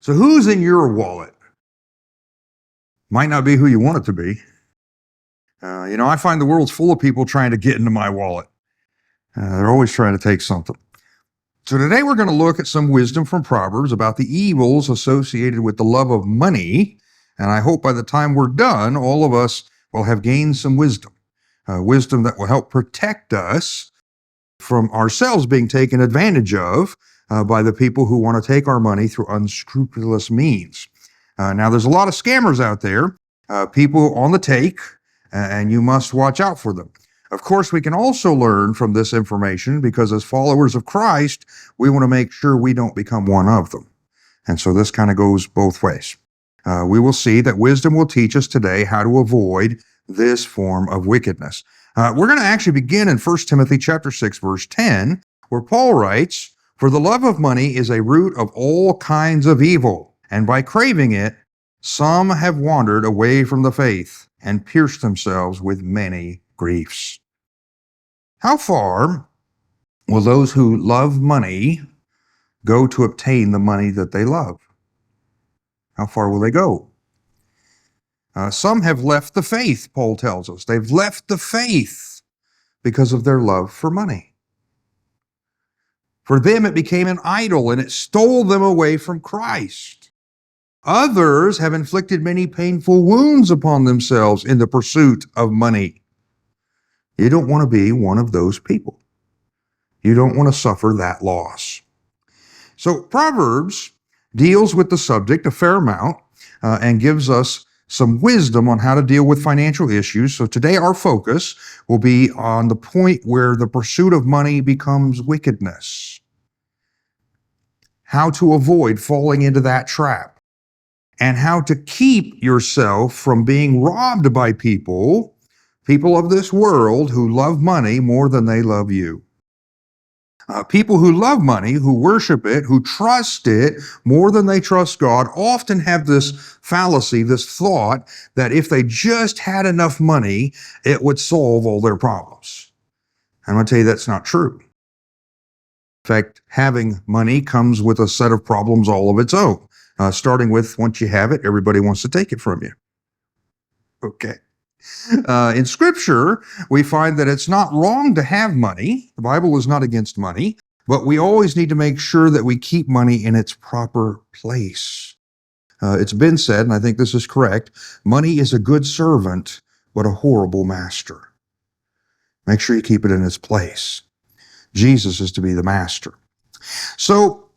So who's in your wallet? Might not be who you want it to be. I find the world's full of people trying to get into my wallet. They're always trying to take something. So today we're going to look at some wisdom from Proverbs about the evils associated with the love of money. And I hope by the time we're done, all of us will have gained some wisdom. Wisdom that will help protect us from ourselves being taken advantage of by the people who want to take our money through unscrupulous means. Now, there's a lot of scammers out there, people on the take, and you must watch out for them. Of course, we can also learn from this information because as followers of Christ, we want to make sure we don't become one of them. And so this kind of goes both ways. We will see that wisdom will teach us today how to avoid this form of wickedness. We're going to actually begin in 1 Timothy chapter 6, verse 10, where Paul writes, "For the love of money is a root of all kinds of evil, and by craving it, some have wandered away from the faith and pierced themselves with many griefs." How far will those who love money go to obtain the money that they love? How far will they go? Some have left the faith, Paul tells us. They've left the faith because of their love for money. For them, it became an idol and it stole them away from Christ. Others have inflicted many painful wounds upon themselves in the pursuit of money. You don't want to be one of those people. You don't want to suffer that loss. So Proverbs deals with the subject a fair amount and gives us some wisdom on how to deal with financial issues. So today our focus will be on the point where the pursuit of money becomes wickedness. How to avoid falling into that trap and how to keep yourself from being robbed by people of this world who love money more than they love you. People who love money, who worship it, who trust it more than they trust God, often have this fallacy, this thought that if they just had enough money, it would solve all their problems. I'm going to tell you that's not true. In fact, having money comes with a set of problems all of its own, starting with once you have it, everybody wants to take it from you. Okay. In Scripture, we find that it's not wrong to have money. The Bible is not against money, but we always need to make sure that we keep money in its proper place. It's been said, and I think this is correct, money is a good servant, but a horrible master. Make sure you keep it in its place. Jesus is to be the master. So,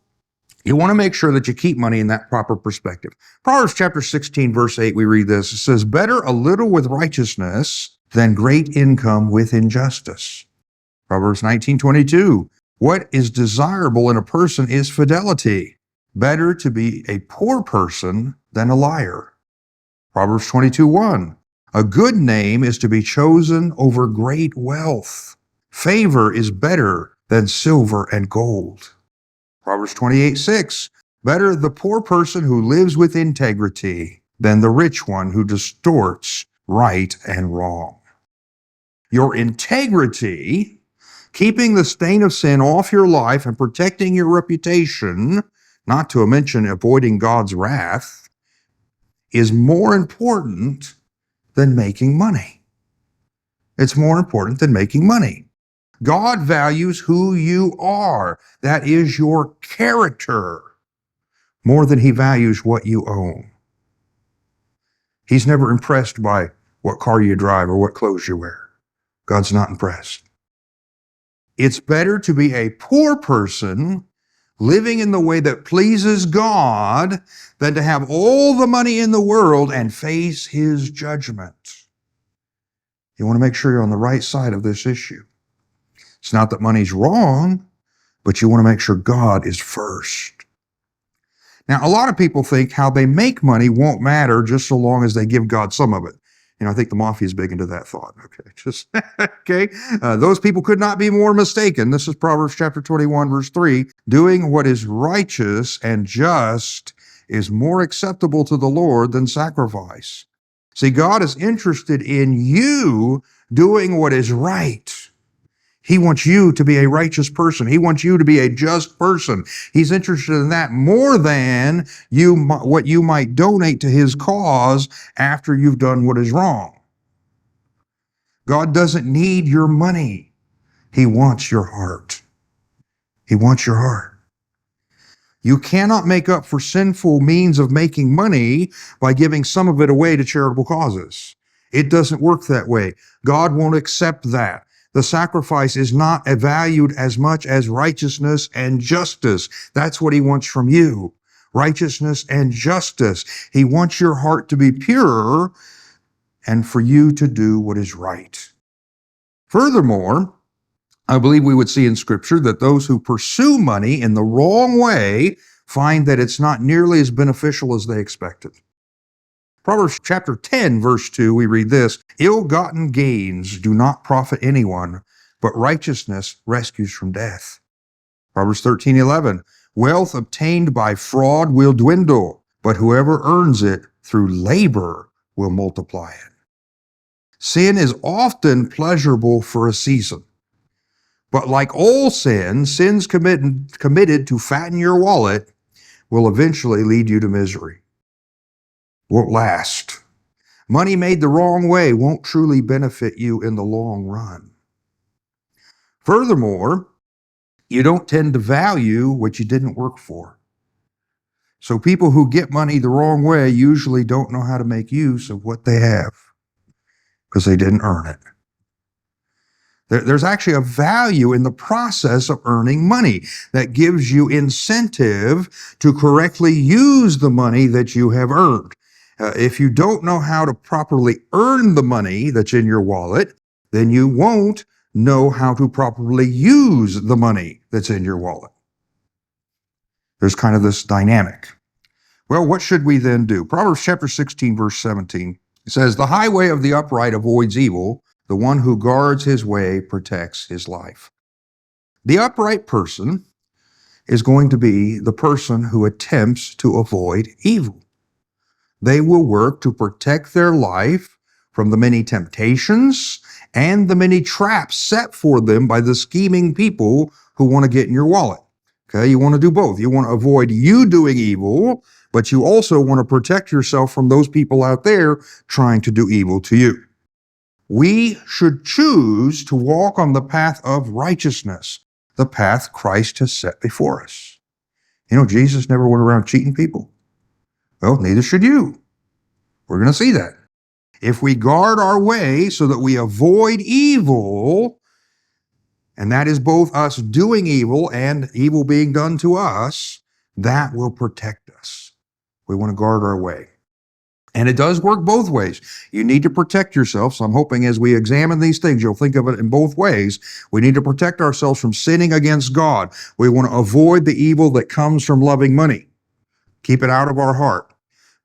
you want to make sure that you keep money in that proper perspective. Proverbs chapter 16, verse 8, we read this. It says, "Better a little with righteousness than great income with injustice." Proverbs 19:22, "What is desirable in a person is fidelity. Better to be a poor person than a liar." Proverbs 22:1, "A good name is to be chosen over great wealth. Favor is better than silver and gold." Proverbs 28:6, "Better the poor person who lives with integrity than the rich one who distorts right and wrong." Your integrity, keeping the stain of sin off your life and protecting your reputation, not to mention avoiding God's wrath, is more important than making money. It's more important than making money. God values who you are. That is your character, more than he values what you own. He's never impressed by what car you drive or what clothes you wear. God's not impressed. It's better to be a poor person living in the way that pleases God than to have all the money in the world and face his judgment. You want to make sure you're on the right side of this issue. It's not that money's wrong, but you want to make sure God is first. Now, a lot of people think how they make money won't matter just so long as they give God some of it. I think the mafia is big into that thought. Okay. Those people could not be more mistaken. This is Proverbs chapter 21, verse 3. "Doing what is righteous and just is more acceptable to the Lord than sacrifice." See, God is interested in you doing what is right. He wants you to be a righteous person. He wants you to be a just person. He's interested in that more than what you might donate to his cause after you've done what is wrong. God doesn't need your money. He wants your heart. He wants your heart. You cannot make up for sinful means of making money by giving some of it away to charitable causes. It doesn't work that way. God won't accept that. The sacrifice is not valued as much as righteousness and justice. That's what he wants from you. Righteousness and justice. He wants your heart to be pure and for you to do what is right. Furthermore, I believe we would see in Scripture that those who pursue money in the wrong way find that it's not nearly as beneficial as they expected. Proverbs chapter 10, verse 2, we read this, "Ill-gotten gains do not profit anyone, but righteousness rescues from death." Proverbs 13:11, "Wealth obtained by fraud will dwindle, but whoever earns it through labor will multiply it." Sin is often pleasurable for a season. But like all sins committed to fatten your wallet will eventually lead you to misery. Won't last. Money made the wrong way won't truly benefit you in the long run. Furthermore, you don't tend to value what you didn't work for. So people who get money the wrong way usually don't know how to make use of what they have because they didn't earn it. There's actually a value in the process of earning money that gives you incentive to correctly use the money that you have earned. If you don't know how to properly earn the money that's in your wallet, then you won't know how to properly use the money that's in your wallet. There's kind of this dynamic. Well, what should we then do? Proverbs chapter 16, verse 17 says, "The highway of the upright avoids evil. The one who guards his way protects his life." The upright person is going to be the person who attempts to avoid evil. They will work to protect their life from the many temptations and the many traps set for them by the scheming people who want to get in your wallet. Okay, you want to do both. You want to avoid you doing evil, but you also want to protect yourself from those people out there trying to do evil to you. We should choose to walk on the path of righteousness, the path Christ has set before us. You know, Jesus never went around cheating people. Well, neither should you. We're going to see that. If we guard our way so that we avoid evil, and that is both us doing evil and evil being done to us, that will protect us. We want to guard our way. And it does work both ways. You need to protect yourself. So I'm hoping as we examine these things, you'll think of it in both ways. We need to protect ourselves from sinning against God. We want to avoid the evil that comes from loving money. Keep it out of our heart.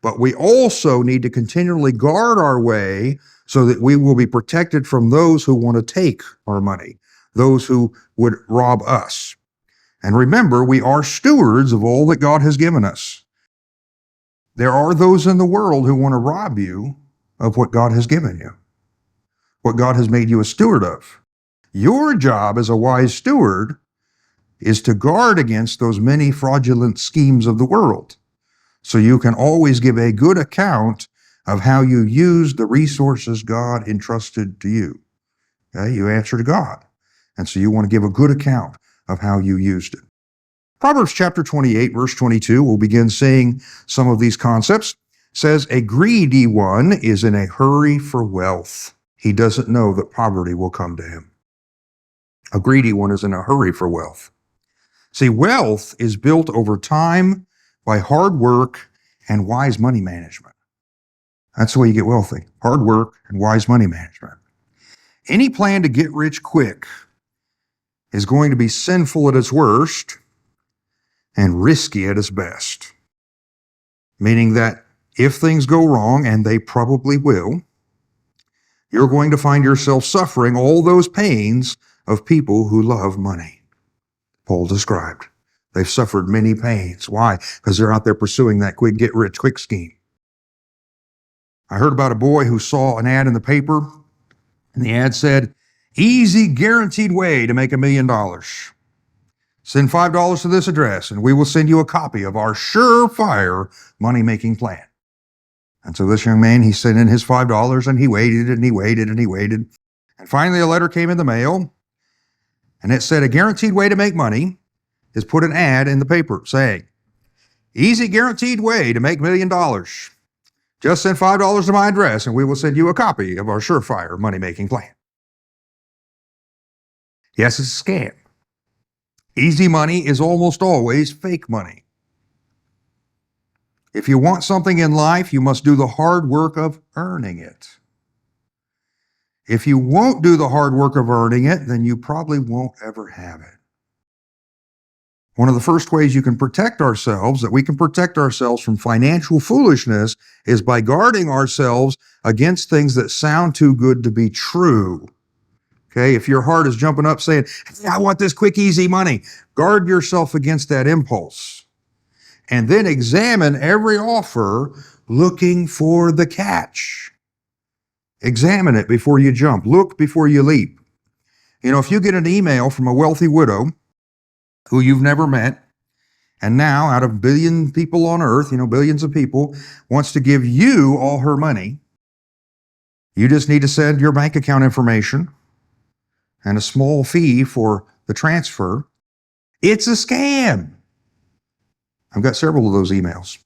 But we also need to continually guard our way so that we will be protected from those who want to take our money, those who would rob us. And remember, we are stewards of all that God has given us. There are those in the world who want to rob you of what God has given you, what God has made you a steward of. Your job as a wise steward is to guard against those many fraudulent schemes of the world, so you can always give a good account of how you used the resources God entrusted to you. Okay? You answer to God, and so you want to give a good account of how you used it. Proverbs chapter 28, verse 22, we'll begin seeing some of these concepts. Says, "A greedy one is in a hurry for wealth. He doesn't know that poverty will come to him." A greedy one is in a hurry for wealth. See, wealth is built over time by hard work and wise money management. That's the way you get wealthy. Hard work and wise money management. Any plan to get rich quick is going to be sinful at its worst and risky at its best. Meaning that if things go wrong, and they probably will, you're going to find yourself suffering all those pains of people who love money. Paul described. They've suffered many pains. Why? Because they're out there pursuing that quick get rich quick scheme. I heard about a boy who saw an ad in the paper, and the ad said, Easy, guaranteed way to make $1 million. Send $5 to this address, and we will send you a copy of our surefire money-making plan. And so this young man, he sent in his $5, and he waited, and he waited, and he waited. And finally, a letter came in the mail, and it said, a guaranteed way to make money is put an ad in the paper saying, easy, guaranteed way to make $1 million. Just send $5 to my address, and we will send you a copy of our surefire money-making plan. Yes, it's a scam. Easy money is almost always fake money. If you want something in life, you must do the hard work of earning it. If you won't do the hard work of earning it, then you probably won't ever have it. One of the first ways you can protect ourselves, that we can protect ourselves from financial foolishness, is by guarding ourselves against things that sound too good to be true. Okay, if your heart is jumping up saying, hey, I want this quick, easy money, guard yourself against that impulse. And then examine every offer looking for the catch. Examine it before you jump. Look before you leap. You know, if you get an email from a wealthy widow who you've never met, and now out of billion people on earth, billions of people, wants to give you all her money, you just need to send your bank account information and a small fee for the transfer. It's a scam. I've got several of those emails.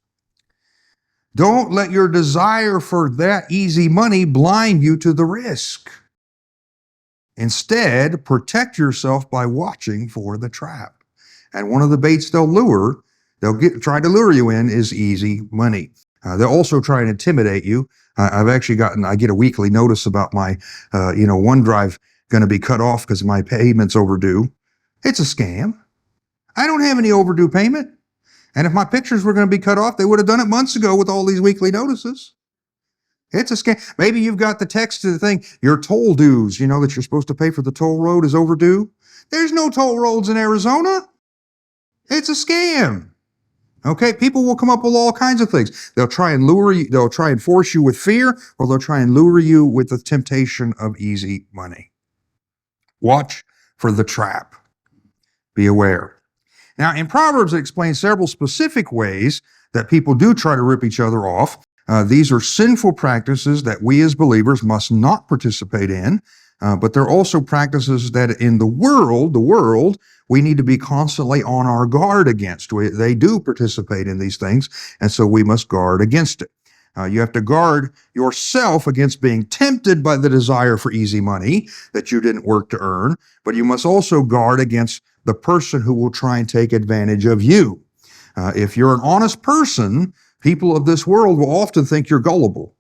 Don't let your desire for that easy money blind you to the risk. Instead, protect yourself by watching for the trap. And one of the baits they'll try to lure you in is easy money. They'll also try and intimidate you. I get a weekly notice about my, OneDrive going to be cut off because my payment's overdue. It's a scam. I don't have any overdue payment. And if my pictures were going to be cut off, they would have done it months ago with all these weekly notices. It's a scam. Maybe you've got the text to the thing, your toll dues, that you're supposed to pay for the toll road is overdue. There's no toll roads in Arizona. It's a scam. Okay, people will come up with all kinds of things. They'll try and lure you, they'll try and force you with fear, or they'll try and lure you with the temptation of easy money. Watch for the trap. Be aware. Now, in Proverbs, it explains several specific ways that people do try to rip each other off. These are sinful practices that we as believers must not participate in, but they're also practices that in the world, we need to be constantly on our guard against. They do participate in these things, and so we must guard against it. You have to guard yourself against being tempted by the desire for easy money that you didn't work to earn, but you must also guard against the person who will try and take advantage of you. If you're an honest person, people of this world will often think you're gullible.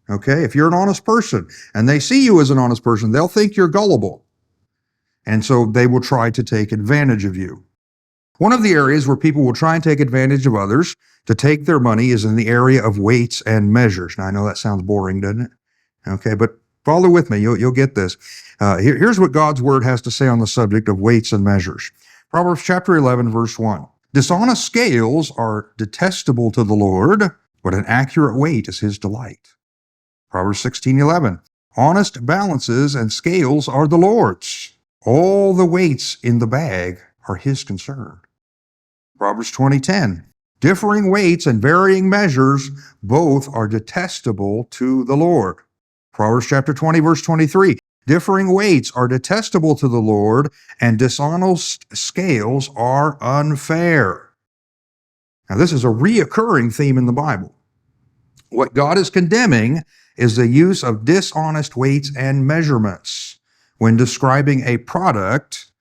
Okay, if you're an honest person and they see you as an honest person, they'll think you're gullible. And so they will try to take advantage of you. One of the areas where people will try and take advantage of others to take their money is in the area of weights and measures. Now, I know that sounds boring, doesn't it? Okay, but follow with me. You'll get this. Here's what God's word has to say on the subject of weights and measures. Proverbs chapter 11, verse 1. Dishonest scales are detestable to the Lord, but an accurate weight is his delight. Proverbs 16:11. Honest balances and scales are the Lord's. All the weights in the bag are his concern. Proverbs 20:10. Differing weights and varying measures, both are detestable to the Lord. Proverbs chapter 20, verse 23. Differing weights are detestable to the Lord, and dishonest scales are unfair. Now, this is a reoccurring theme in the Bible. What God is condemning is the use of dishonest weights and measurements when describing a product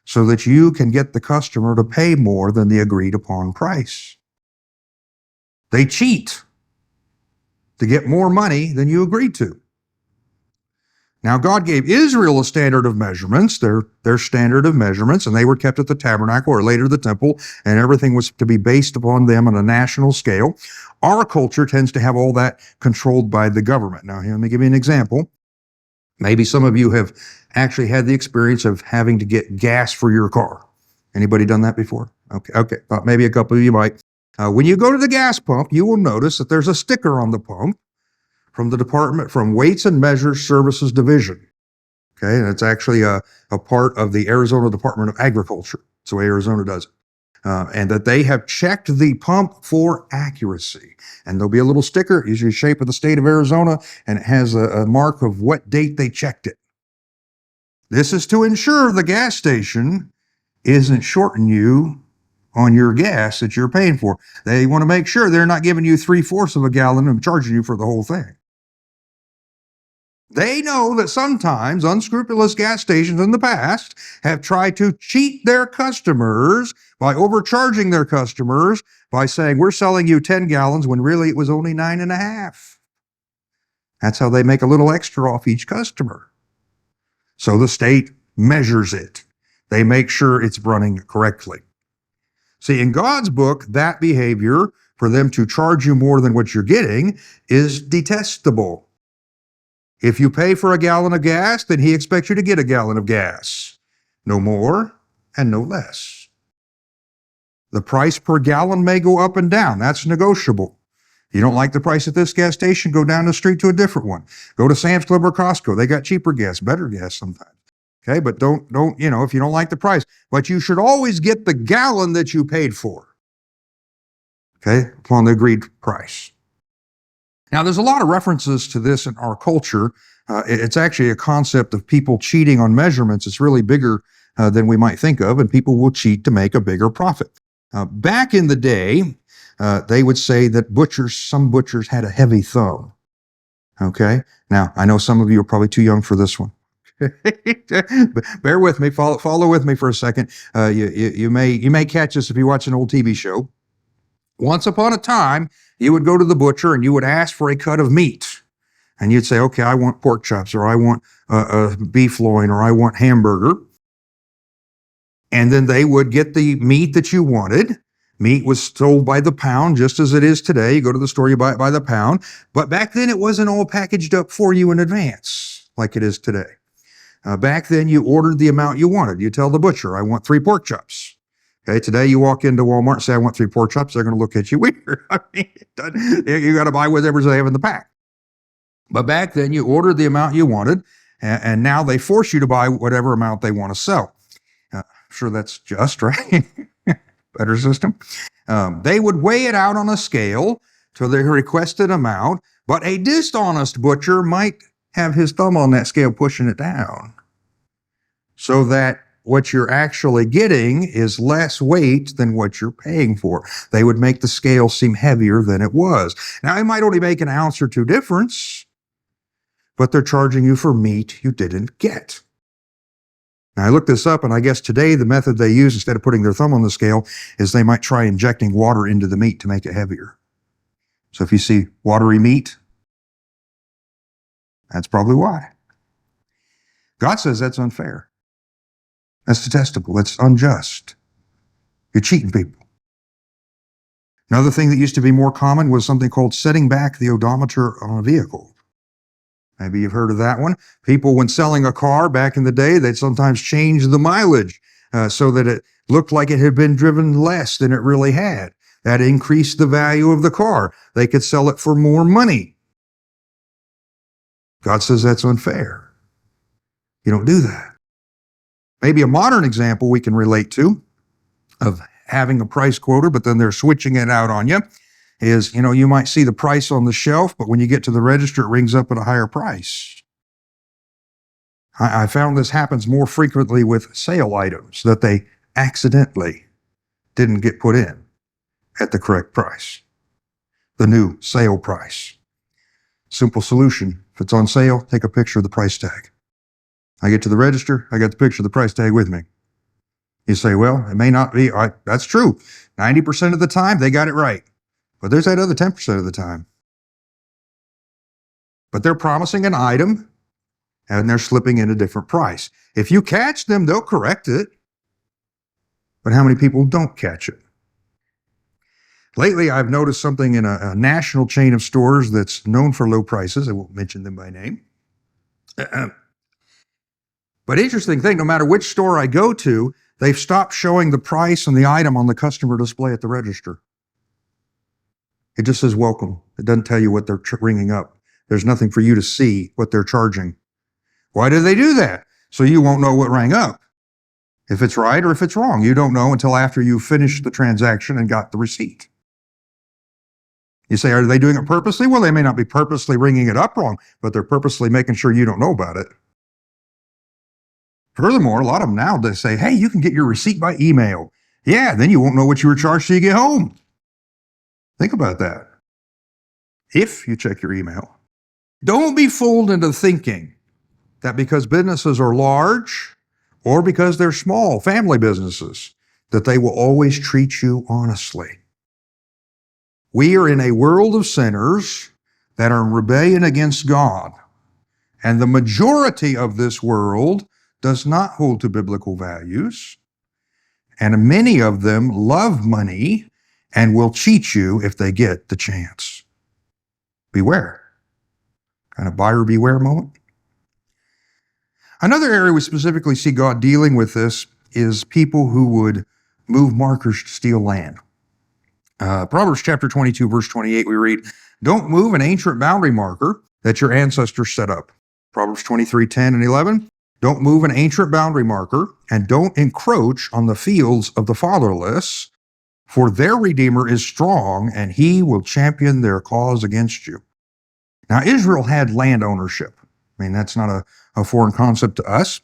so that you can get the customer to pay more than the agreed upon price. They cheat to get more money than you agreed to. Now, God gave Israel a standard of measurements, their standard of measurements, and they were kept at the tabernacle or later the temple, and everything was to be based upon them on a national scale. Our culture tends to have all that controlled by the government. Now, here, let me give you an example. Maybe some of you have actually had the experience of having to get gas for your car. Anybody done that before? Okay. Thought maybe a couple of you might. When you go to the gas pump, you will notice that there's a sticker on the pump from the Weights and Measures Services Division. Okay, and it's actually a part of the Arizona Department of Agriculture. That's the way Arizona does it. And that they have checked the pump for accuracy. And there'll be a little sticker, usually the shape of the state of Arizona, and it has a mark of what date they checked it. This is to ensure the gas station isn't shorting you on your gas that you're paying for. They want to make sure they're not giving you 3/4 of a gallon and charging you for the whole thing. They know that sometimes unscrupulous gas stations in the past have tried to cheat their customers by overcharging their customers by saying, we're selling you 10 gallons when really it was only 9.5. That's how they make a little extra off each customer. So the state measures it. They make sure it's running correctly. See, in God's book, that behavior for them to charge you more than what you're getting is detestable. If you pay for a gallon of gas, then he expects you to get a gallon of gas. No more and no less. The price per gallon may go up and down. That's negotiable. You don't like the price at this gas station, go down the street to a different one. Go to Sam's Club or Costco. They got cheaper gas, better gas sometimes. Okay, but don't, if you don't like the price. But you should always get the gallon that you paid for. Okay, upon the agreed price. Now, there's a lot of references to this in our culture. It's actually a concept of people cheating on measurements. It's really bigger than we might think of, and people will cheat to make a bigger profit. Back in the day, they would say that some butchers had a heavy thumb. Okay? Now, I know some of you are probably too young for this one. Bear with me, follow with me for a second. You may catch this if you watch an old TV show. Once upon a time, you would go to the butcher and you would ask for a cut of meat. And you'd say, okay, I want pork chops, or I want a beef loin, or I want hamburger. And then they would get the meat that you wanted. Meat was sold by the pound, just as it is today. You go to the store, you buy it by the pound. But back then, it wasn't all packaged up for you in advance like it is today. Back then, you ordered the amount you wanted. You tell the butcher, I want 3 pork chops. Okay, today you walk into Walmart and say, I want 3 pork chops. They're going to look at you weird. I mean, you got to buy whatever they have in the pack. But back then, you ordered the amount you wanted, and now they force you to buy whatever amount they want to sell. I'm sure that's just, right? Better system. They would weigh it out on a scale to the requested amount, but a dishonest butcher might have his thumb on that scale pushing it down so that what you're actually getting is less weight than what you're paying for. They would make the scale seem heavier than it was. Now, it might only make an ounce or 2 difference, but they're charging you for meat you didn't get. Now, I looked this up, and I guess today the method they use, instead of putting their thumb on the scale, is they might try injecting water into the meat to make it heavier. So if you see watery meat, that's probably why. God says that's unfair. That's detestable. That's unjust. You're cheating people. Another thing that used to be more common was something called setting back the odometer on a vehicle. Maybe you've heard of that one. People, when selling a car back in the day, they'd sometimes change the mileage so that it looked like it had been driven less than it really had. That increased the value of the car. They could sell it for more money. God says that's unfair. You don't do that. Maybe a modern example we can relate to of having a price quoter, but then they're switching it out on you is, you might see the price on the shelf, but when you get to the register, it rings up at a higher price. I found this happens more frequently with sale items that they accidentally didn't get put in at the correct price, the new sale price. Simple solution. If it's on sale, take a picture of the price tag. I get to the register, I got the picture of the price tag with me. You say, well, it may not be. That's true. 90% of the time, they got it right. But there's that other 10% of the time. But they're promising an item, and they're slipping in a different price. If you catch them, they'll correct it. But how many people don't catch it? Lately, I've noticed something in a national chain of stores that's known for low prices. I won't mention them by name. But interesting thing, no matter which store I go to, they've stopped showing the price and the item on the customer display at the register. It just says welcome. It doesn't tell you what they're ringing up. There's nothing for you to see what they're charging. Why do they do that? So you won't know what rang up, if it's right or if it's wrong. You don't know until after you finished the transaction and got the receipt. You say, are they doing it purposely? Well, they may not be purposely ringing it up wrong, but they're purposely making sure you don't know about it. Furthermore, a lot of them now, they say, hey, you can get your receipt by email. Yeah, then you won't know what you were charged till you get home. Think about that. If you check your email. Don't be fooled into thinking that because businesses are large or because they're small, family businesses, that they will always treat you honestly. We are in a world of sinners that are in rebellion against God. And the majority of this world does not hold to biblical values. And many of them love money and will cheat you if they get the chance. Beware. Kind of buyer beware moment. Another area we specifically see God dealing with this is people who would move markers to steal land. Proverbs chapter 22, verse 28, we read, don't move an ancient boundary marker that your ancestors set up. Proverbs 23, 10 and 11, don't move an ancient boundary marker and don't encroach on the fields of the fatherless, for their Redeemer is strong and he will champion their cause against you. Now, Israel had land ownership. I mean, that's not a foreign concept to us.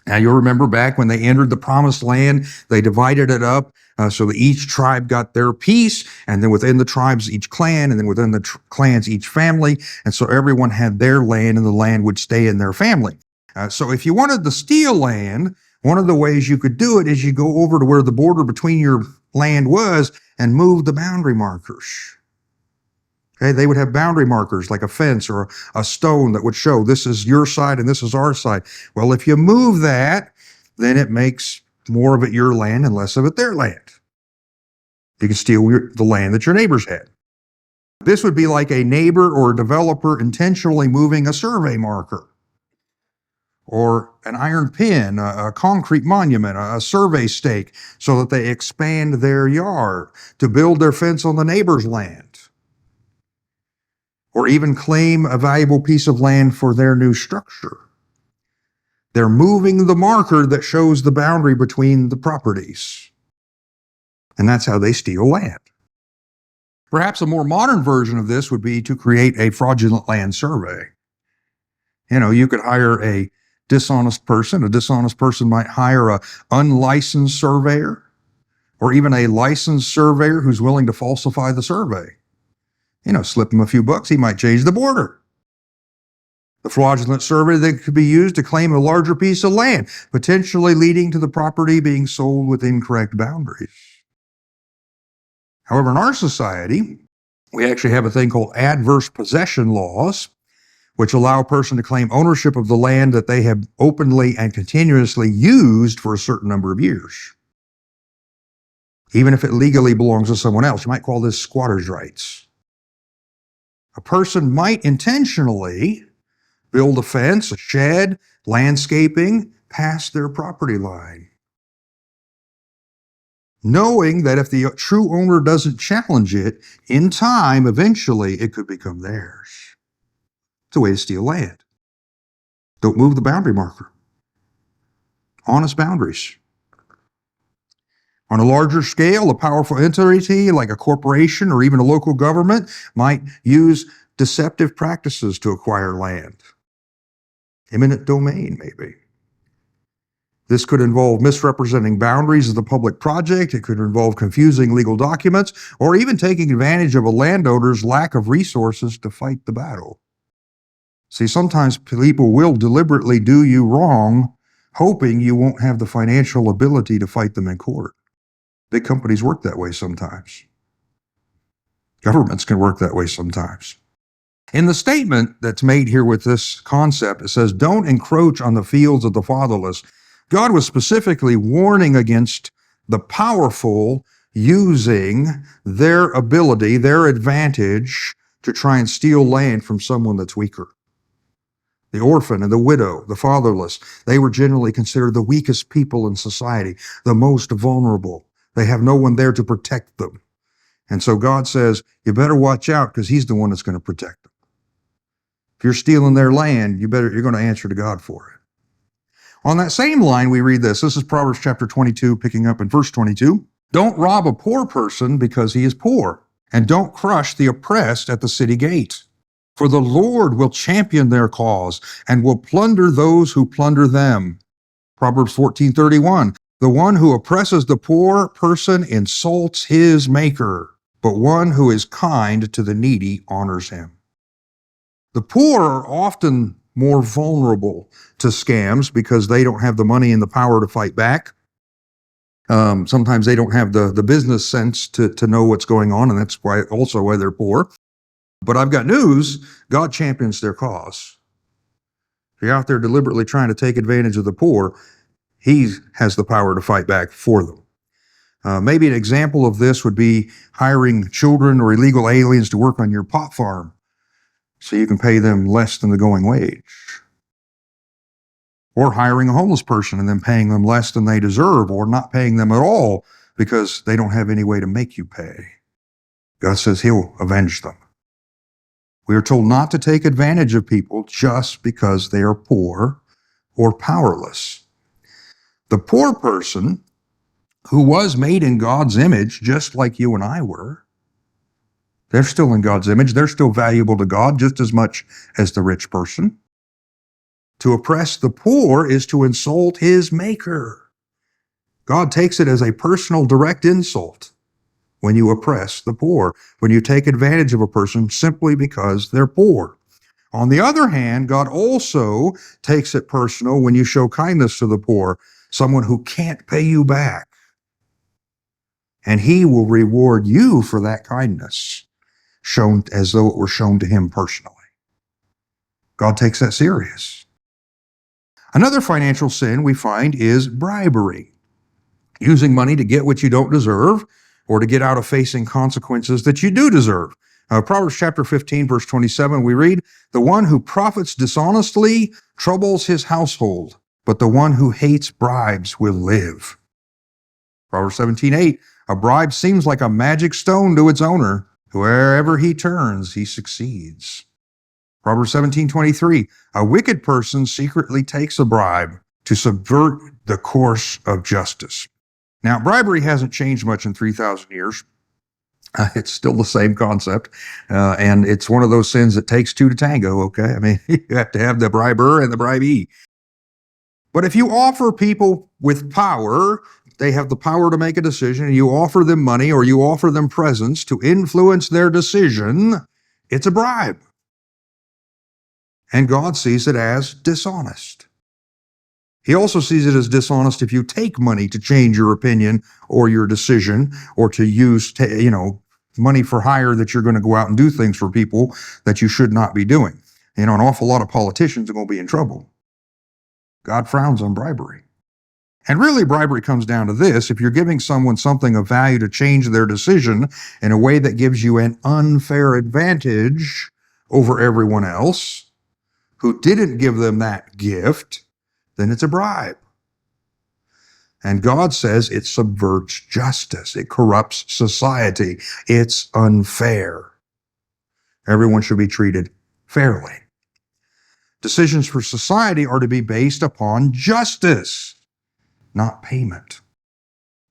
Now, you'll remember back when they entered the promised land, they divided it up so that each tribe got their piece, and then within the tribes, each clan, and then within the clans, each family. And so everyone had their land, and the land would stay in their family. So if you wanted to steal land, one of the ways you could do it is you go over to where the border between your land was and move the boundary markers. Okay, they would have boundary markers like a fence or a stone that would show this is your side and this is our side. Well, if you move that, then it makes more of it your land and less of it their land. You can steal the land that your neighbors had. This would be like a neighbor or a developer intentionally moving a survey marker or an iron pin, a concrete monument, a survey stake, so that they expand their yard to build their fence on the neighbor's land, or even claim a valuable piece of land for their new structure. They're moving the marker that shows the boundary between the properties. And that's how they steal land. Perhaps a more modern version of this would be to create a fraudulent land survey. You know, you could hire a dishonest person. A dishonest person might hire an unlicensed surveyor, or even a licensed surveyor who's willing to falsify the survey. You know, slip him a few bucks, he might change the border. The fraudulent survey that could be used to claim a larger piece of land, potentially leading to the property being sold with incorrect boundaries. However, in our society, we actually have a thing called adverse possession laws, which allow a person to claim ownership of the land that they have openly and continuously used for a certain number of years, even if it legally belongs to someone else. You might call this squatter's rights. A person might intentionally build a fence, a shed, landscaping past their property line, knowing that if the true owner doesn't challenge it, in time, eventually, it could become theirs. It's a way to steal land. Don't move the boundary marker. Honest boundaries. On a larger scale, a powerful entity like a corporation or even a local government might use deceptive practices to acquire land. Eminent domain, maybe. This could involve misrepresenting boundaries of the public project. It could involve confusing legal documents, or even taking advantage of a landowner's lack of resources to fight the battle. See, sometimes people will deliberately do you wrong, hoping you won't have the financial ability to fight them in court. Big companies work that way sometimes. Governments can work that way sometimes. In the statement that's made here with this concept, it says, don't encroach on the fields of the fatherless. God was specifically warning against the powerful using their ability, their advantage, to try and steal land from someone that's weaker. The orphan and the widow, the fatherless, they were generally considered the weakest people in society, the most vulnerable. They have no one there to protect them. And so God says, you better watch out because he's the one that's going to protect them. If you're stealing their land, you're going to answer to God for it. On that same line, we read this. This is Proverbs chapter 22, picking up in verse 22. Don't rob a poor person because he is poor, and don't crush the oppressed at the city gate. For the Lord will champion their cause and will plunder those who plunder them. Proverbs 14:31. The one who oppresses the poor person insults his maker, but one who is kind to the needy honors him. The poor are often more vulnerable to scams because they don't have the money and the power to fight back. Sometimes they don't have the business sense to know what's going on, and that's why they're poor. But I've got news. God champions their cause. If you're out there deliberately trying to take advantage of the poor, he has the power to fight back for them. Maybe an example of this would be hiring children or illegal aliens to work on your pot farm so you can pay them less than the going wage. Or hiring a homeless person and then paying them less than they deserve, or not paying them at all because they don't have any way to make you pay. God says he'll avenge them. We are told not to take advantage of people just because they are poor or powerless. The poor person who was made in God's image, just like you and I were, they're still in God's image. They're still valuable to God just as much as the rich person. To oppress the poor is to insult his maker. God takes it as a personal, direct insult when you oppress the poor, when you take advantage of a person simply because they're poor. On the other hand, God also takes it personal when you show kindness to the poor, someone who can't pay you back. And he will reward you for that kindness, shown as though it were shown to him personally. God takes that serious. Another financial sin we find is bribery, using money to get what you don't deserve or to get out of facing consequences that you do deserve. Proverbs chapter 15, verse 27, we read, "The one who profits dishonestly troubles his household, but the one who hates bribes will live." Proverbs 17:8, "A bribe seems like a magic stone to its owner. Wherever he turns, he succeeds." Proverbs 17:23, "A wicked person secretly takes a bribe to subvert the course of justice." Now, bribery hasn't changed much in 3,000 years. It's still the same concept, and it's one of those sins that takes two to tango, okay? I mean, you have to have the briber and the bribee. But if you offer people with power, they have the power to make a decision, and you offer them money or you offer them presents to influence their decision, it's a bribe. And God sees it as dishonest. He also sees it as dishonest if you take money to change your opinion or your decision, or to use, money for hire that you're going to go out and do things for people that you should not be doing. An awful lot of politicians are going to be in trouble. God frowns on bribery. And really, bribery comes down to this. If you're giving someone something of value to change their decision in a way that gives you an unfair advantage over everyone else who didn't give them that gift, then it's a bribe. And God says it subverts justice. It corrupts society. It's unfair. Everyone should be treated fairly. Decisions for society are to be based upon justice, not payment.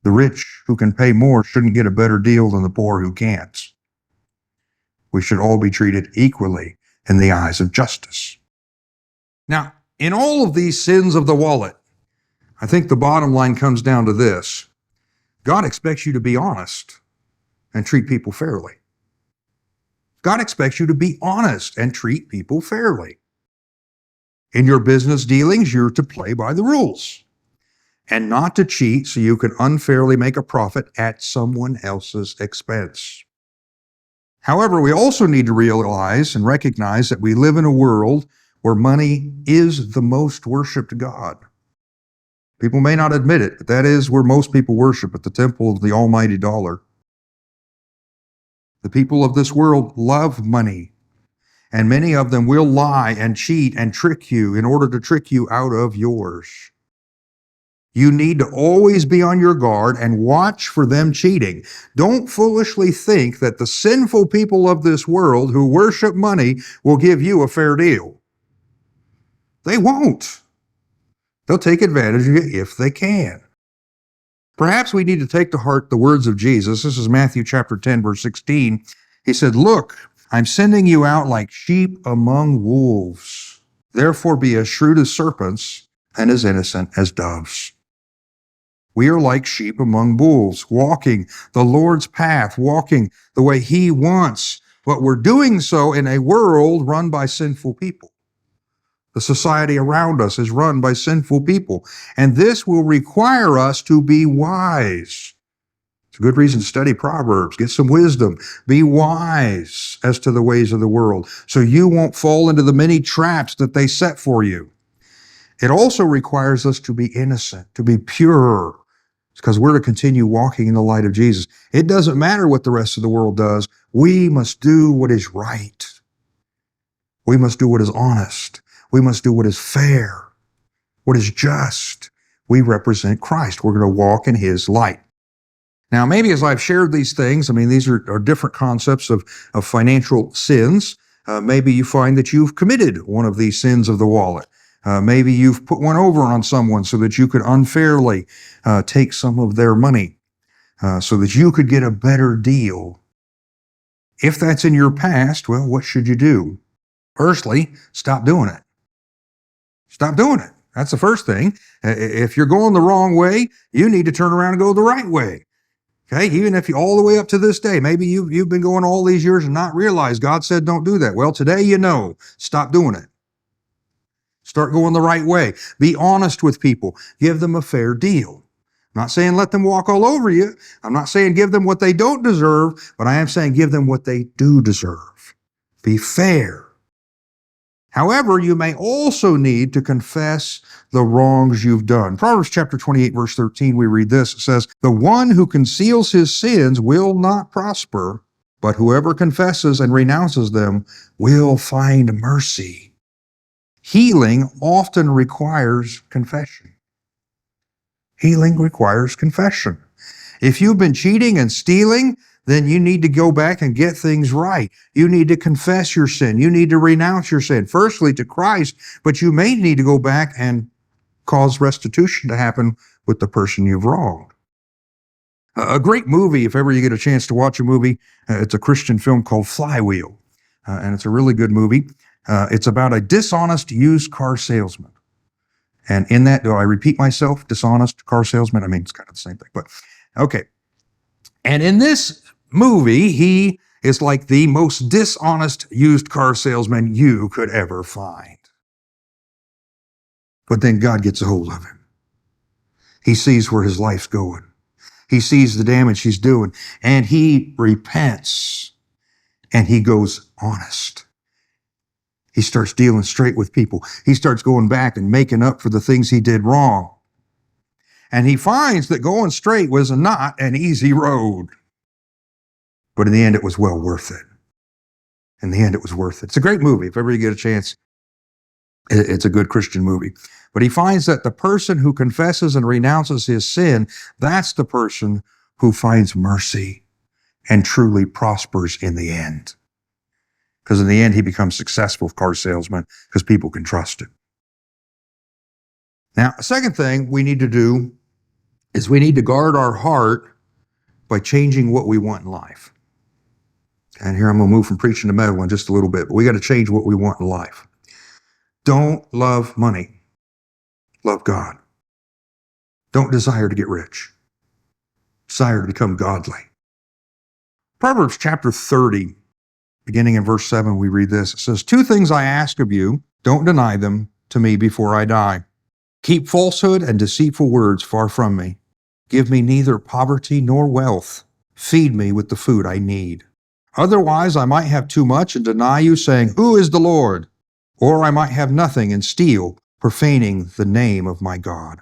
The rich who can pay more shouldn't get a better deal than the poor who can't. We should all be treated equally in the eyes of justice. Now, in all of these sins of the wallet, I think the bottom line comes down to this. God expects you to be honest and treat people fairly. God expects you to be honest and treat people fairly. In your business dealings, you're to play by the rules and not to cheat so you can unfairly make a profit at someone else's expense. However, we also need to realize and recognize that we live in a world where money is the most worshiped God. People may not admit it, but that is where most people worship, at the temple of the almighty dollar. The people of this world love money, and many of them will lie and cheat and trick you in order to trick you out of yours. You need to always be on your guard and watch for them cheating. Don't foolishly think that the sinful people of this world who worship money will give you a fair deal. They won't. They'll take advantage of you if they can. Perhaps we need to take to heart the words of Jesus. This is Matthew chapter 10, verse 16. He said, "Look, I'm sending you out like sheep among wolves. Therefore be as shrewd as serpents and as innocent as doves." We are like sheep among wolves, walking the Lord's path, walking the way He wants. But we're doing so in a world run by sinful people. The society around us is run by sinful people. And this will require us to be wise. It's a good reason to study Proverbs. Get some wisdom. Be wise as to the ways of the world so you won't fall into the many traps that they set for you. It also requires us to be innocent, to be pure, because we're to continue walking in the light of Jesus. It doesn't matter what the rest of the world does. We must do what is right. We must do what is honest. We must do what is fair, what is just. We represent Christ. We're going to walk in His light. Now, maybe as I've shared these things, these are different concepts of financial sins. Maybe you find that you've committed one of these sins of the wallet. Maybe you've put one over on someone so that you could unfairly take some of their money so that you could get a better deal. If that's in your past, well, what should you do? Firstly, stop doing it. Stop doing it. That's the first thing. If you're going the wrong way, you need to turn around and go the right way. Okay, even if you all the way up to this day, maybe you've been going all these years and not realized God said don't do that. Well, today you know, stop doing it. Start going the right way. Be honest with people. Give them a fair deal. I'm not saying let them walk all over you. I'm not saying give them what they don't deserve, but I am saying give them what they do deserve. Be fair. However, you may also need to confess the wrongs you've done. Proverbs chapter 28, verse 13, we read this. It says, "The one who conceals his sins will not prosper, but whoever confesses and renounces them will find mercy." Healing often requires confession. Healing requires confession. If you've been cheating and stealing, then you need to go back and get things right. You need to confess your sin. You need to renounce your sin, firstly to Christ, but you may need to go back and cause restitution to happen with the person you've wronged. A great movie, if ever you get a chance to watch a movie, it's a Christian film called Flywheel, and it's a really good movie. It's about a dishonest used car salesman. And in that, do I repeat myself? Dishonest car salesman? It's kind of the same thing, but okay. And in this movie, he is like the most dishonest used car salesman you could ever find. But then God gets a hold of him. He sees where his life's going. He sees the damage he's doing, and he repents, and he goes honest. He starts dealing straight with people. He starts going back and making up for the things he did wrong. And he finds that going straight was not an easy road. But in the end, it was well worth it. In the end, it was worth it. It's a great movie. If ever you get a chance, it's a good Christian movie. But he finds that the person who confesses and renounces his sin, that's the person who finds mercy and truly prospers in the end. Because in the end, he becomes successful car salesman because people can trust him. Now, a second thing we need to do is we need to guard our heart by changing what we want in life. And here I'm going to move from preaching to meddling just a little bit, but we got to change what we want in life. Don't love money. Love God. Don't desire to get rich. Desire to become godly. Proverbs chapter 30, beginning in verse 7, we read this. It says, "Two things I ask of you, don't deny them to me before I die. Keep falsehood and deceitful words far from me. Give me neither poverty nor wealth. Feed me with the food I need. Otherwise, I might have too much and deny you, saying, 'Who is the Lord?' Or I might have nothing and steal, profaning the name of my God."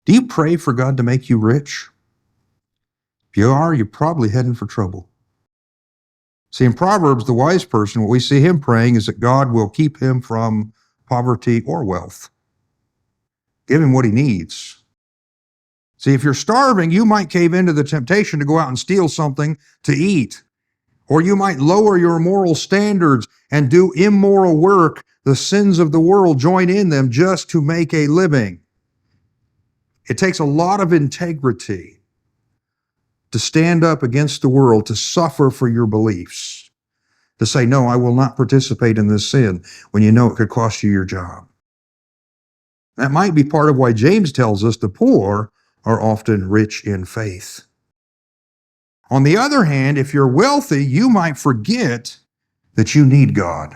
Do you pray for God to make you rich? If you are, you're probably heading for trouble. See, in Proverbs, the wise person, what we see him praying is that God will keep him from poverty or wealth. Give him what he needs. See, if you're starving, you might cave into the temptation to go out and steal something to eat. Or you might lower your moral standards and do immoral work the sins of the world, join in them just to make a living. It takes a lot of integrity to stand up against the world, to suffer for your beliefs, to say, no, I will not participate in this sin when you know it could cost you your job. That might be part of why James tells us the poor are often rich in faith. On the other hand, if you're wealthy, you might forget that you need God.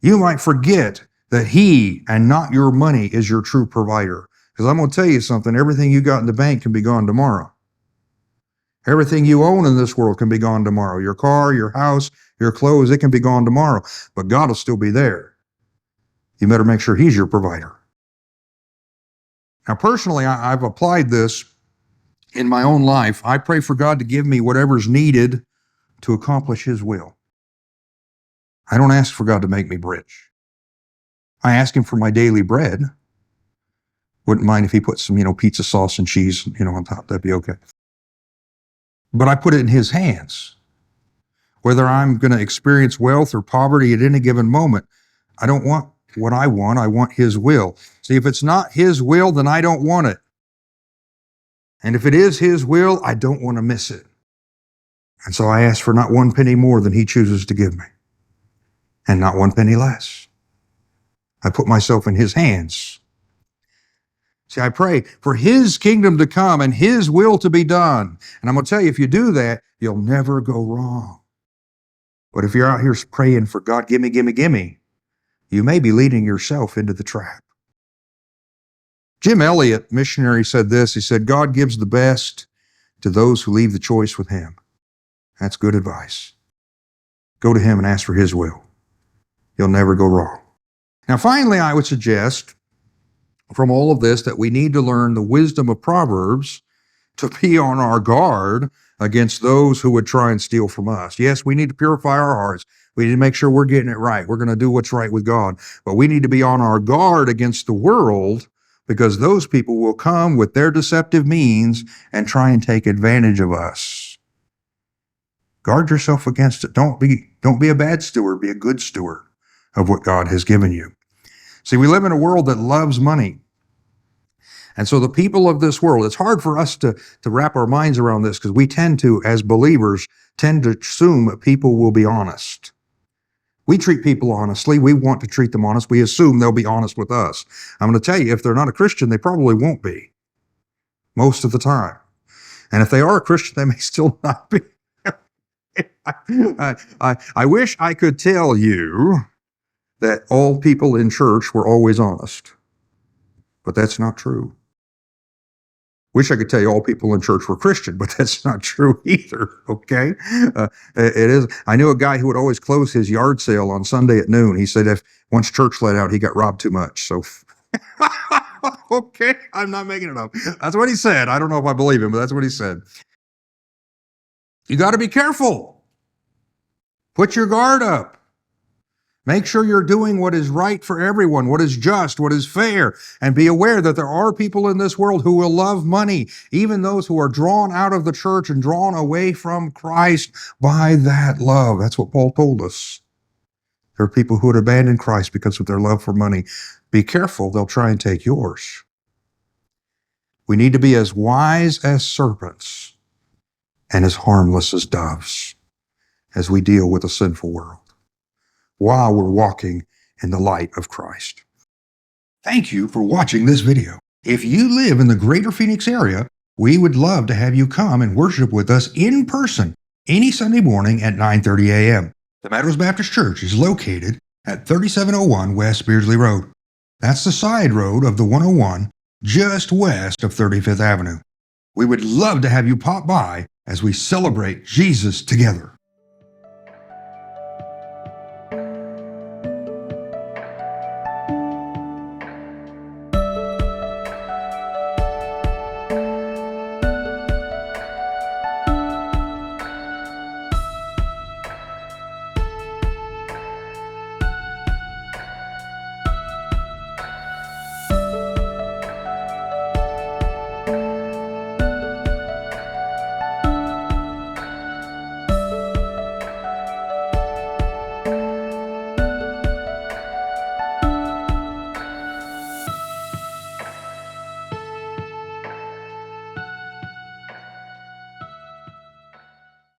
You might forget that He and not your money is your true provider. Because I'm going to tell you something, everything you got in the bank can be gone tomorrow. Everything you own in this world can be gone tomorrow. Your car, your house, your clothes, it can be gone tomorrow. But God will still be there. You better make sure He's your provider. Now, personally, I've applied this in my own life. I pray for God to give me whatever's needed to accomplish His will. I don't ask for God to make me rich. I ask Him for my daily bread. Wouldn't mind if He put some, pizza sauce and cheese, on top. That'd be okay. But I put it in His hands. Whether I'm going to experience wealth or poverty at any given moment, I don't want what I want His will. See, if it's not His will, then I don't want it. And if it is His will, I don't want to miss it. And so I ask for not one penny more than He chooses to give me, and not one penny less. I put myself in His hands. See, I pray for His kingdom to come and His will to be done. And I'm going to tell you, if you do that, you'll never go wrong. But if you're out here praying for God, gimme, gimme, gimme, you may be leading yourself into the trap. Jim Elliot, missionary, said this. He said, God gives the best to those who leave the choice with Him. That's good advice. Go to Him and ask for His will. You'll never go wrong. Now, finally, I would suggest from all of this that we need to learn the wisdom of Proverbs to be on our guard against those who would try and steal from us. Yes, we need to purify our hearts. We need to make sure we're getting it right. We're going to do what's right with God. But we need to be on our guard against the world, because those people will come with their deceptive means and try and take advantage of us. Guard yourself against it. Don't be a bad steward. Be a good steward of what God has given you. See, we live in a world that loves money. And so the people of this world, it's hard for us to wrap our minds around this, because we tend to, as believers, tend to assume that people will be honest. We treat people honestly. We want to treat them honest. We assume they'll be honest with us. I'm going to tell you, if they're not a Christian, they probably won't be most of the time. And if they are a Christian, they may still not be. I wish I could tell you that all people in church were always honest, but that's not true. Wish I could tell you all people in church were Christian, but that's not true either, okay? It is. I knew a guy who would always close his yard sale on Sunday at noon. He said if once church let out, he got robbed too much. So, okay, I'm not making it up. That's what he said. I don't know if I believe him, but that's what he said. You got to be careful. Put your guard up. Make sure you're doing what is right for everyone, what is just, what is fair, and be aware that there are people in this world who will love money, even those who are drawn out of the church and drawn away from Christ by that love. That's what Paul told us. There are people who would abandon Christ because of their love for money. Be careful, they'll try and take yours. We need to be as wise as serpents and as harmless as doves as we deal with a sinful world, while we're walking in the light of Christ. Thank you for watching this video. If you live in the greater Phoenix area, we would love to have you come and worship with us in person any Sunday morning at 9:30 a.m. The Meadows Baptist Church is located at 3701 West Beardsley Road. That's the side road of the 101, just west of 35th Avenue. We would love to have you pop by as we celebrate Jesus together.